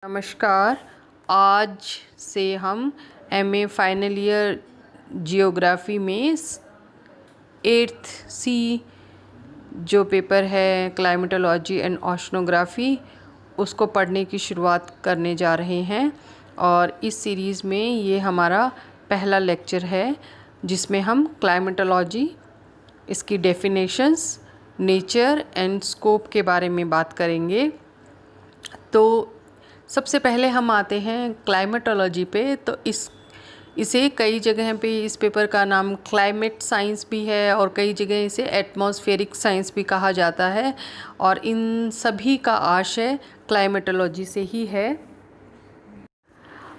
नमस्कार। आज से हम एमए फाइनल ईयर जियोग्राफी में 8th सी जो पेपर है क्लाइमेटोलॉजी एंड ओशनोग्राफी उसको पढ़ने की शुरुआत करने जा रहे हैं। और इस सीरीज़ में ये हमारा पहला लेक्चर है जिसमें हम क्लाइमेटोलॉजी, इसकी डेफिनेशंस, नेचर एंड स्कोप के बारे में बात करेंगे। तो सबसे पहले हम आते हैं क्लाइमेटोलॉजी पे। तो इसे कई जगह पे इस पेपर का नाम क्लाइमेट साइंस भी है और कई जगह इसे एटमॉस्फेरिक साइंस भी कहा जाता है, और इन सभी का आशय क्लाइमेटोलॉजी से ही है।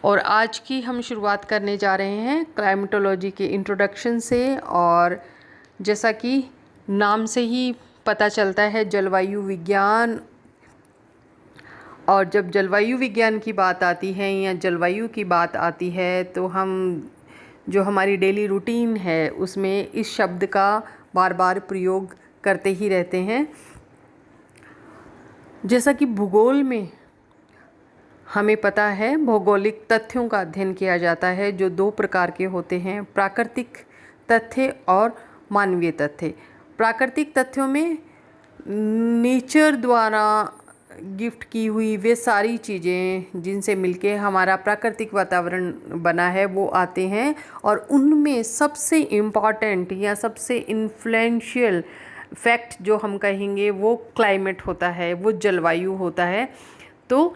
और आज की हम शुरुआत करने जा रहे हैं क्लाइमेटोलॉजी के इंट्रोडक्शन से। और जैसा कि नाम से ही पता चलता है, जलवायु विज्ञान, और जब जलवायु विज्ञान की बात आती है या जलवायु की बात आती है तो हम जो हमारी डेली रूटीन है उसमें इस शब्द का बार बार प्रयोग करते ही रहते हैं। जैसा कि भूगोल में हमें पता है, भौगोलिक तथ्यों का अध्ययन किया जाता है जो दो प्रकार के होते हैं, प्राकृतिक तथ्य और मानवीय तथ्य। प्राकृतिक तथ्यों में नेचर द्वारा गिफ्ट की हुई वे सारी चीज़ें जिनसे मिलके हमारा प्राकृतिक वातावरण बना है वो आते हैं, और उनमें सबसे इम्पॉर्टेंट या सबसे इन्फ्लुएंशियल फैक्ट जो हम कहेंगे वो क्लाइमेट होता है, वो जलवायु होता है। तो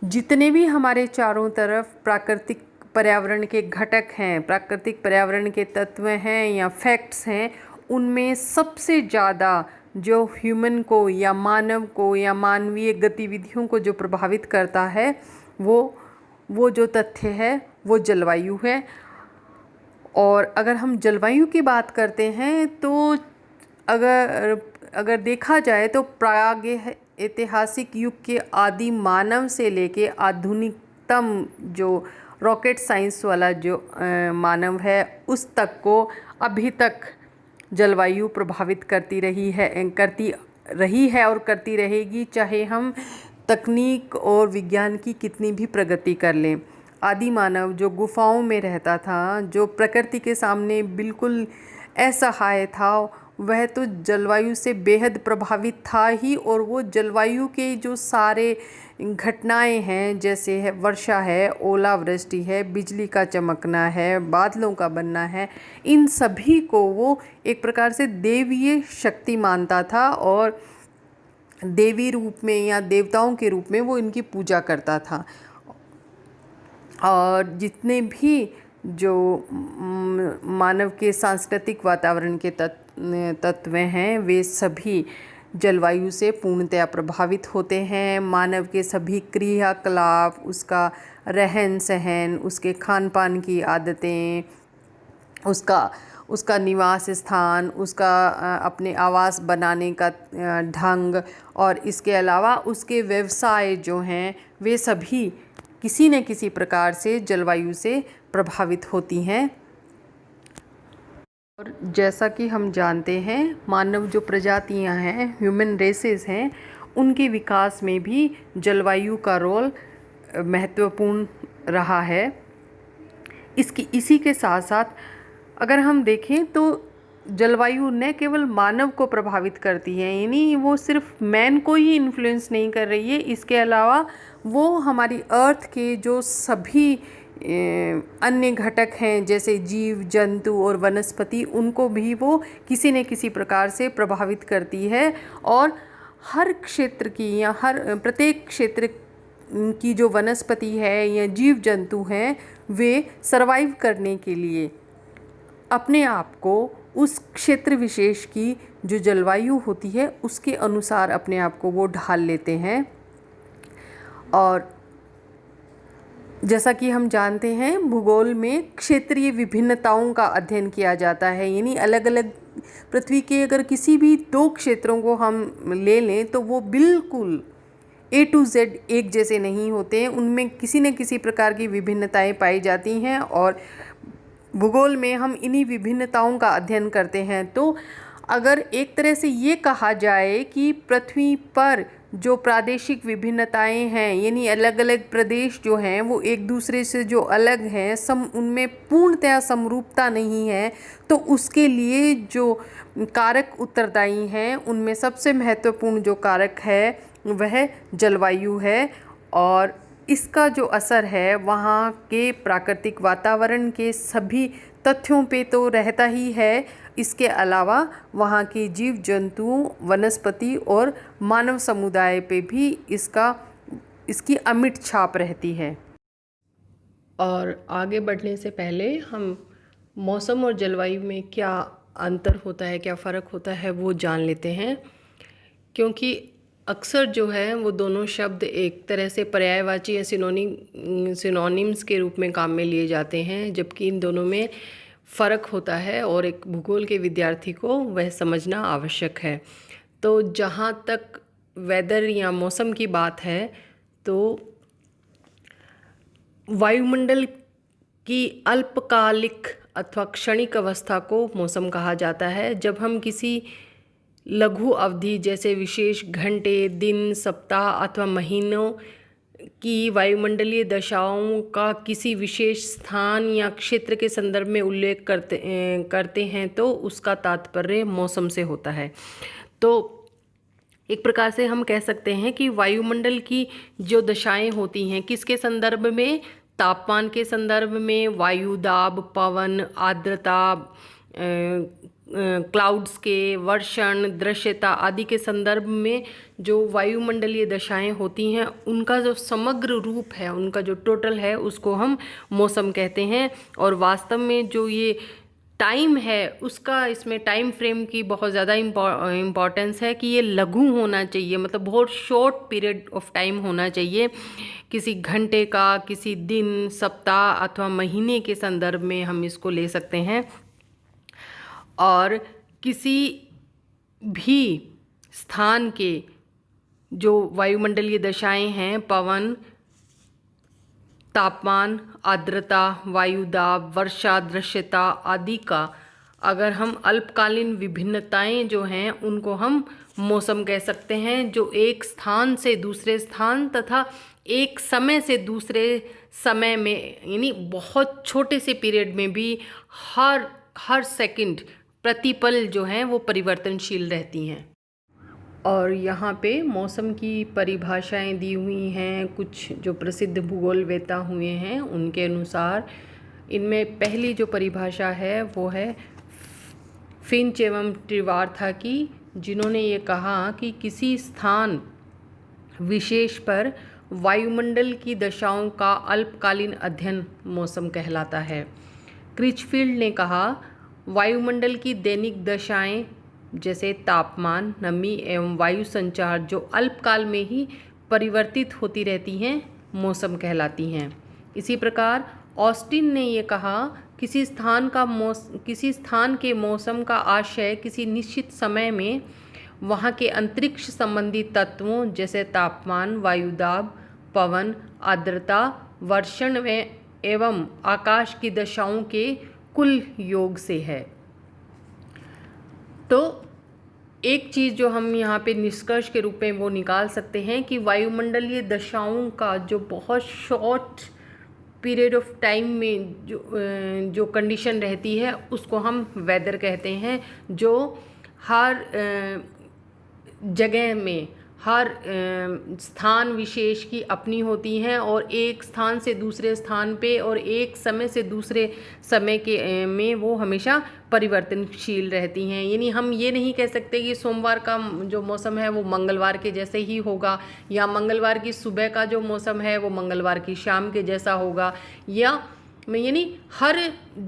जितने भी हमारे चारों तरफ प्राकृतिक पर्यावरण के घटक हैं, प्राकृतिक पर्यावरण के तत्व हैं या फैक्ट्स हैं, उनमें सबसे ज़्यादा जो ह्यूमन को या मानव को या मानवीय गतिविधियों को जो प्रभावित करता है वो जो तथ्य है वो जलवायु है। और अगर हम जलवायु की बात करते हैं तो अगर देखा जाए तो प्राग ऐतिहासिक युग के आदि मानव से लेके आधुनिकतम जो रॉकेट साइंस वाला जो मानव है उस तक को अभी तक जलवायु प्रभावित करती रही है और करती रहेगी, चाहे हम तकनीक और विज्ञान की कितनी भी प्रगति कर लें। आदि मानव जो गुफाओं में रहता था, जो प्रकृति के सामने बिल्कुल असहाय था, वह तो जलवायु से बेहद प्रभावित था ही। और वो जलवायु के जो सारे घटनाएं हैं, जैसे है वर्षा है, ओलावृष्टि है, बिजली का चमकना है, बादलों का बनना है, इन सभी को वो एक प्रकार से देवीय शक्ति मानता था और देवी रूप में या देवताओं के रूप में वो इनकी पूजा करता था। और जितने भी जो मानव के सांस्कृतिक वातावरण के तत्व हैं वे सभी जलवायु से पूर्णतया प्रभावित होते हैं। मानव के सभी क्रियाकलाप, उसका रहन सहन, उसके खान पान की आदतें, उसका निवास स्थान, उसका अपने आवास बनाने का ढंग, और इसके अलावा उसके व्यवसाय जो हैं वे सभी किसी न किसी प्रकार से जलवायु से प्रभावित होती हैं। और जैसा कि हम जानते हैं, मानव जो प्रजातियां हैं, ह्यूमन रेसेस हैं, उनके विकास में भी जलवायु का रोल महत्वपूर्ण रहा है। इसी के साथ साथ अगर हम देखें तो जलवायु न केवल मानव को प्रभावित करती है, यानी वो सिर्फ मैन को ही इन्फ्लुएंस नहीं कर रही है, इसके अलावा वो हमारी अर्थ के जो सभी अन्य घटक हैं जैसे जीव जंतु और वनस्पति, उनको भी वो किसी न किसी प्रकार से प्रभावित करती है। और हर क्षेत्र की या हर प्रत्येक क्षेत्र की जो वनस्पति है या जीव जंतु हैं, वे सरवाइव करने के लिए अपने आप को उस क्षेत्र विशेष की जो जलवायु होती है उसके अनुसार अपने आप को वो ढाल लेते हैं। और जैसा कि हम जानते हैं, भूगोल में क्षेत्रीय विभिन्नताओं का अध्ययन किया जाता है, यानी अलग अलग पृथ्वी के अगर किसी भी दो क्षेत्रों को हम ले लें तो वो बिल्कुल A to Z एक जैसे नहीं होते हैं, उनमें किसी न किसी प्रकार की विभिन्नताएं पाई जाती हैं। और भूगोल में हम इन्हीं विभिन्नताओं का अध्ययन करते हैं। तो अगर एक तरह से ये कहा जाए कि पृथ्वी पर जो प्रादेशिक विभिन्नताएं हैं, यानी अलग अलग प्रदेश जो हैं वो एक दूसरे से जो अलग हैं, उनमें पूर्णतया समरूपता नहीं है, तो उसके लिए जो कारक उत्तरदायी हैं उनमें सबसे महत्वपूर्ण जो कारक है वह जलवायु है। और इसका जो असर है वहाँ के प्राकृतिक वातावरण के सभी तथ्यों पे तो रहता ही है, इसके अलावा वहाँ के जीव जंतुओं, वनस्पति और मानव समुदाय पे भी इसकी अमिट छाप रहती है। और आगे बढ़ने से पहले हम मौसम और जलवायु में क्या अंतर होता है, क्या फ़र्क होता है वो जान लेते हैं, क्योंकि अक्सर जो है वो दोनों शब्द एक तरह से पर्यायवाची या सिनोनिम्स के रूप में काम में लिए जाते हैं, जबकि इन दोनों में फ़र्क होता है और एक भूगोल के विद्यार्थी को वह समझना आवश्यक है। तो जहाँ तक वेदर या मौसम की बात है, तो वायुमंडल की अल्पकालिक अथवा क्षणिक अवस्था को मौसम कहा जाता है। जब हम किसी लघु अवधि जैसे विशेष घंटे, दिन, सप्ताह अथवा महीनों की वायुमंडलीय दशाओं का किसी विशेष स्थान या क्षेत्र के संदर्भ में उल्लेख करते हैं तो उसका तात्पर्य मौसम से होता है। तो एक प्रकार से हम कह सकते हैं कि वायुमंडल की जो दशाएं होती हैं किसके संदर्भ में, तापमान के संदर्भ में, वायु दाब, पवन, आर्द्रता, क्लाउड्स के वर्षण, दृश्यता आदि के संदर्भ में जो वायुमंडलीय दशाएं होती हैं उनका जो समग्र रूप है, उनका जो टोटल है, उसको हम मौसम कहते हैं। और वास्तव में जो ये टाइम है उसका, इसमें टाइम फ्रेम की बहुत ज़्यादा इम्पॉर्टेंस है कि ये लघु होना चाहिए, मतलब बहुत शॉर्ट पीरियड ऑफ टाइम होना चाहिए। किसी घंटे का, किसी दिन, सप्ताह अथवा महीने के संदर्भ में हम इसको ले सकते हैं। और किसी भी स्थान के जो वायुमंडलीय दशाएं हैं, पवन, तापमान, आर्द्रता, वायु दाब, वर्षा, दृश्यता आदि का अगर हम अल्पकालीन विभिन्नताएं जो हैं उनको हम मौसम कह सकते हैं, जो एक स्थान से दूसरे स्थान तथा एक समय से दूसरे समय में, यानी बहुत छोटे से पीरियड में भी हर सेकंड, प्रतिपल जो हैं वो परिवर्तनशील रहती हैं। और यहाँ पे मौसम की परिभाषाएं दी हुई हैं, कुछ जो प्रसिद्ध भूगोलवेत्ता हुए हैं उनके अनुसार। इनमें पहली जो परिभाषा है वो है फिंच एवं त्रिवार्था की, जिन्होंने ये कहा कि किसी स्थान विशेष पर वायुमंडल की दशाओं का अल्पकालीन अध्ययन मौसम कहलाता है। क्रिचफील्ड ने कहा, वायुमंडल की दैनिक दशाएं जैसे तापमान, नमी एवं वायु संचार जो अल्पकाल में ही परिवर्तित होती रहती हैं मौसम कहलाती हैं। इसी प्रकार ऑस्टिन ने ये कहा, किसी स्थान के मौसम का आशय किसी निश्चित समय में वहाँ के अंतरिक्ष संबंधी तत्वों जैसे तापमान, वायुदाब, पवन, आर्द्रता, वर्षण एवं आकाश की दशाओं के कुल योग से है। तो एक चीज़ जो हम यहाँ पे निष्कर्ष के रूप में वो निकाल सकते हैं कि वायुमंडलीय दशाओं का जो बहुत शॉर्ट पीरियड ऑफ टाइम में जो कंडीशन रहती है उसको हम वेदर कहते हैं, जो हर जगह में, हर स्थान विशेष की अपनी होती हैं और एक स्थान से दूसरे स्थान पे और एक समय से दूसरे समय के में वो हमेशा परिवर्तनशील रहती हैं। यानी हम ये नहीं कह सकते कि सोमवार का जो मौसम है वो मंगलवार के जैसे ही होगा, या मंगलवार की सुबह का जो मौसम है वो मंगलवार की शाम के जैसा होगा, या यानी हर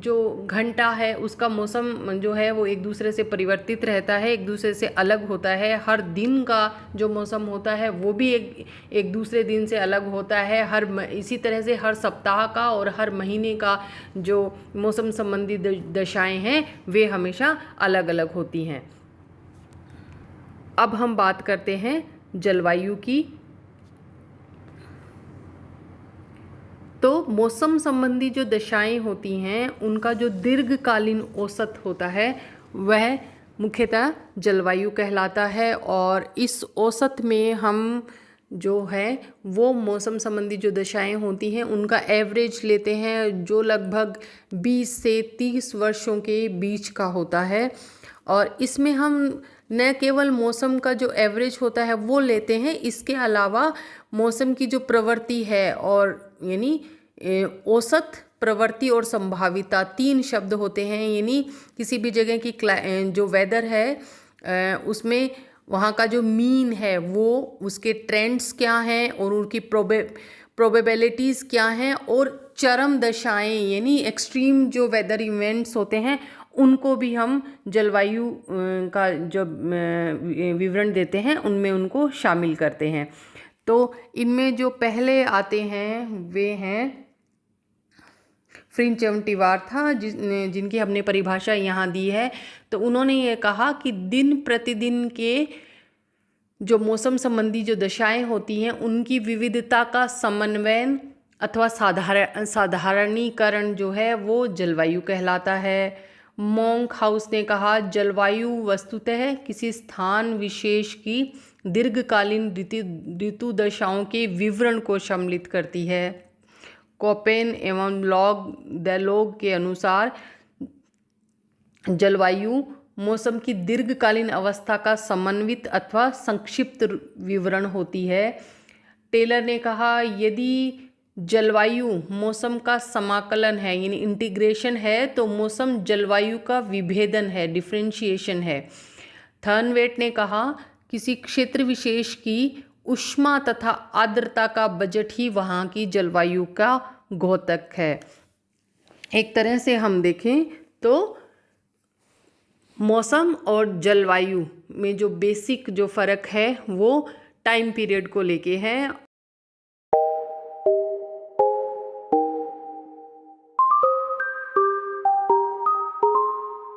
जो घंटा है उसका मौसम जो है वो एक दूसरे से परिवर्तित रहता है, एक दूसरे से अलग होता है। हर दिन का जो मौसम होता है वो भी एक दूसरे दिन से अलग होता है। इसी तरह से हर सप्ताह का और हर महीने का जो मौसम संबंधी दशाएं हैं वे हमेशा अलग अलग होती हैं। अब हम बात करते हैं जलवायु की। तो मौसम संबंधी जो दशाएं होती हैं उनका जो दीर्घकालीन औसत होता है वह मुख्यतः जलवायु कहलाता है। और इस औसत में हम जो है वो मौसम संबंधी जो दशाएं होती हैं उनका एवरेज लेते हैं, जो लगभग 20 से 30 वर्षों के बीच का होता है। और इसमें हम न केवल मौसम का जो एवरेज होता है वो लेते हैं, इसके अलावा मौसम की जो प्रवृत्ति है और यानी औसत, प्रवृत्ति और संभाविता 3 शब्द होते हैं। यानी किसी भी जगह की जो वेदर है उसमें वहाँ का जो मीन है वो उसके ट्रेंड्स क्या हैं और उनकी प्रोबेबिलिटीज़ क्या हैं, और चरम दशाएं यानी एक्सट्रीम जो वेदर इवेंट्स होते हैं उनको भी हम जलवायु का जो विवरण देते हैं उनमें उनको शामिल करते हैं। तो इनमें जो पहले आते हैं वे हैं फ्रिंच एवं टिवार्था, जिनकी हमने परिभाषा यहाँ दी है। तो उन्होंने ये कहा कि दिन प्रतिदिन के जो मौसम संबंधी जो दशाएं होती हैं उनकी विविधता का समन्वय अथवा साधारणीकरण जो है वो जलवायु कहलाता है। मोंक हाउस ने कहा, जलवायु वस्तुतः किसी स्थान विशेष की दीर्घकालीन ऋतु दशाओं के विवरण को सम्मिलित करती है। कोपेन एवं लॉग के अनुसार जलवायु मौसम की दीर्घकालीन अवस्था का समन्वित अथवा संक्षिप्त विवरण होती है। टेलर ने कहा, यदि जलवायु मौसम का समाकलन है यानी इंटीग्रेशन है तो मौसम जलवायु का विभेदन है, डिफरेंशिएशन है। थर्नवेट ने कहा, किसी क्षेत्र विशेष की ऊष्मा तथा आर्द्रता का बजट ही वहाँ की जलवायु का द्योतक है। एक तरह से हम देखें तो मौसम और जलवायु में जो बेसिक जो फ़र्क है वो टाइम पीरियड को लेके है,